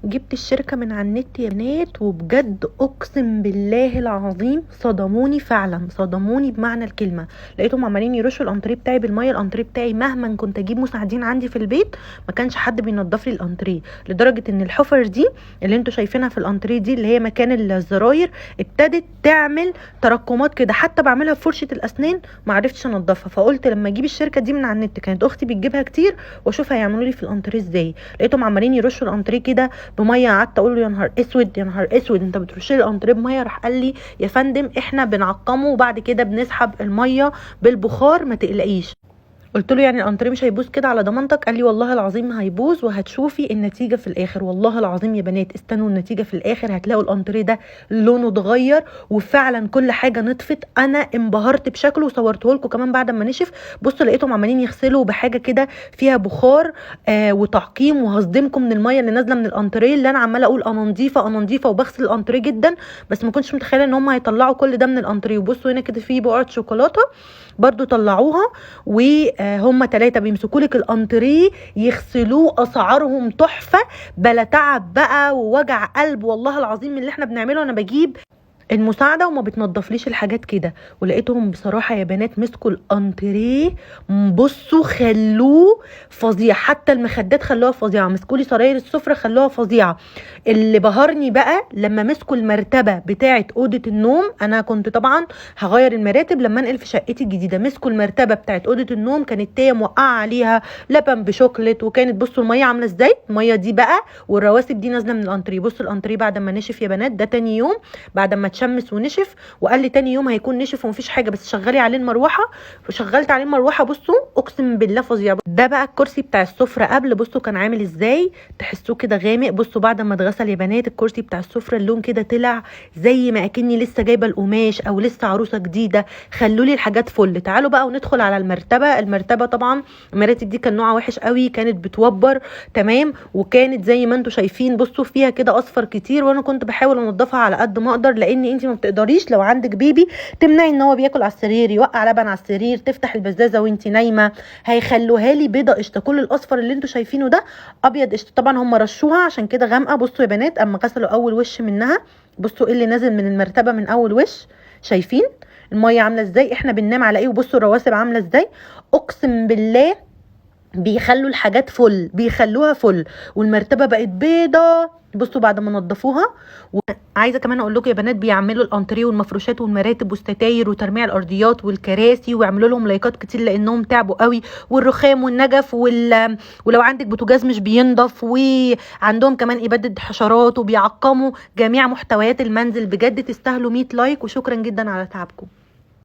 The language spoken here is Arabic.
جبت الشركة من على النت يا بنات، وبجد اقسم بالله العظيم صدموني، فعلا صدموني بمعنى الكلمة. لقيتهم عمالين يرشوا الانتريه بتاعي بالمية. الانتريه بتاعي مهما كنت اجيب مساعدين عندي في البيت ما كانش حد بينضف لي الانتريه، لدرجة ان الحفر دي اللي انتوا شايفينها في الانتريه دي اللي هي مكان الزراير ابتدت تعمل تراكمات كده، حتى بعملها بفرشة الاسنان ما عرفتش انضفها. فقلت لما اجيب الشركة دي من على النت، كانت اختي بتجيبها كتير، واشوف هيعملوا لي في الانتريه ازاي. لقيتهم عمالين يرشوا الانتريه كده بميه. قعدت اقول له يا نهار اسود يا نهار اسود، انت بترش لي الانتريه بميه؟ راح قال لي يا فندم احنا بنعقمه وبعد كده بنسحب الميه بالبخار، ما تقلقيش. قلت له يعني الانتريه مش هيبوظ كده على ضمانتك؟ قال لي والله العظيم هيبوظ وهتشوفي النتيجه في الاخر. والله العظيم يا بنات استنوا النتيجه في الاخر، هتلاقوا الانتريه ده لونه اتغير وفعلا كل حاجه نطفت. انا انبهرت بشكله وصورته لكم كمان بعد ما نشف. بصوا لقيتهم عمالين يغسلوا بحاجه كده فيها بخار وتعقيم، وهصدمكم من الميه اللي نازله من الانتريه، اللي انا عماله اقول انا نظيفه انا نظيفه وبغسل الانتريه جدا، بس ما كنتش متخيله ان هم هيطلعوا كل ده من الانتريه. وبصوا هنا كده في بقعه شوكولاته برضو طلعوها، وهم 3 بيمسكوا لك الانتريه يغسلوه. اسعارهم تحفه، بلا تعب بقى ووجع قلب. والله العظيم من اللي احنا بنعمله انا بجيب المساعده وما بتنضفليش الحاجات كده. ولقيتهم بصراحه يا بنات مسكوا الانتريه، بصوا خلوه فظيع، حتى المخدات خلوها فظيعه، مسكوا لي سراير السفره خلوها فظيعه. اللي بهرني بقى لما مسكوا المرتبه بتاعه اوضه النوم. انا كنت طبعا هغير المراتب لما انقل في شقتي الجديده. مسكوا المرتبه بتاعه اوضه النوم، كانت تيه موقعه عليها لبن بشوكليت، وكانت بصوا الميه عامله ازاي. الميه دي بقى والرواسب دي نازله من الانتريه. بصوا الانتريه بعد ما نشف يا بنات، ده تاني يوم بعد ما اتشمس ونشف، وقال لي تاني يوم هيكون نشف ومفيش حاجه، بس شغلي عليه المروحه. فشغلت عليه المروحه، بصوا اقسم بالله فظيع. ده بقى الكرسي بتاع السفره قبل، بصوا كان عامل ازاي، تحسوه كده غامق. بصوا بعد ما اتغسل يا بنات الكرسي بتاع السفره اللون كده طلع زي ما اكني لسه جايبه القماش او لسه عروسه جديده. خلوا لي الحاجات فل. تعالوا بقى وندخل على المرتبه. المرتبه طبعا المراتب دي كان نوعها وحش قوي، كانت بتوبر تمام، وكانت زي ما انتم شايفين بصوا فيها كده اصفر كتير، وانا كنت بحاول انضفها على قد ما اقدر، لان انت ما بتقدريش لو عندك بيبي تمنعي ان هو بياكل على السرير، يوقع لبن على السرير، تفتح البزازه وانت نايمه. هيخلوها لي بيضه قشطه. كل الاصفر اللي انتم شايفينه ده ابيض قشطه. طبعا هم رشوها عشان كده غامقه. بصوا يا بنات اما غسلوا اول وش منها، بصوا ايه اللي نازل من المرتبه من اول وش. شايفين الميه عامله ازاي؟ احنا بننام على ايه؟ وبصوا الرواسب عامله ازاي. اقسم بالله بيخلوا الحاجات فل، بيخلوها فل، والمرتبه بقت بيضه. بصوا بعد ما نضفوها. وعايزه كمان اقول لكم يا بنات بيعملوا الانتريه والمفروشات والمراتب والستاير وترميع الارضيات والكراسي، ويعملوا لهم لايكات كتير لانهم تعبوا قوي، والرخام والنجف ولو عندك بوتاجاز مش بينضف، وعندهم كمان اباده حشرات، وبيعقموا جميع محتويات المنزل. بجد تستاهلوا 100 لايك، وشكرا جدا على تعبكم.